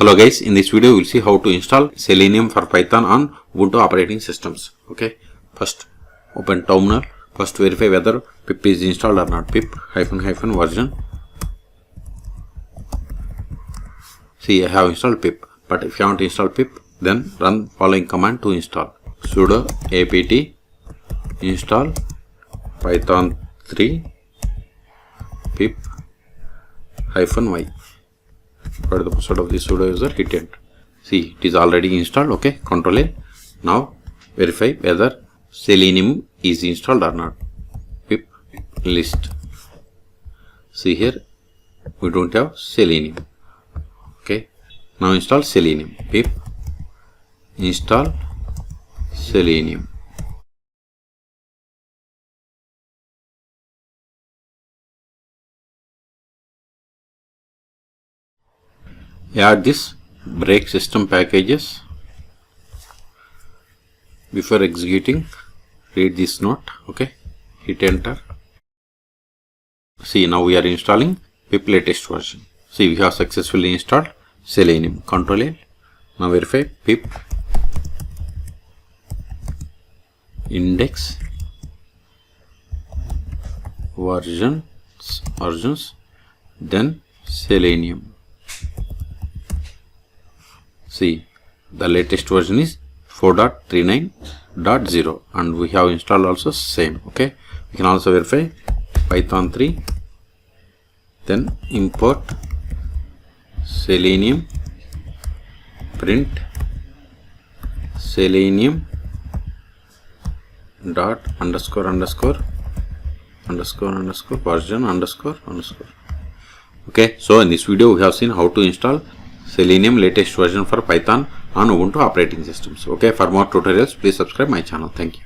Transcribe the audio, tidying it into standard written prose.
Hello guys, in this video we will see how to install Selenium for Python on Ubuntu operating systems. Okay, first open terminal. First verify whether pip is installed or not. Pip -- version. See, I have installed pip, but if you want to install pip, then run following command to install: sudo apt install python 3 pip -y. For the password of the sudo user, hit enter. See, it is already installed. Okay, Ctrl A. Now verify whether Selenium is installed or not. Pip list. See here, we don't have Selenium. Okay, now install Selenium. Pip install Selenium. Add this break system packages. Before executing, read this note. Okay, hit enter. See, now we are installing pip latest version. See, we have successfully installed Selenium. Ctrl A. Now verify pip index versions, then Selenium. See, the latest version is 4.39.0 and we have installed also same. Okay, we can also verify python 3, then import Selenium, print Selenium dot underscore version underscore. Okay, so in this video we have seen how to install Selenium latest version for Python on Ubuntu operating systems. Okay, for more tutorials, please subscribe my channel. Thank you.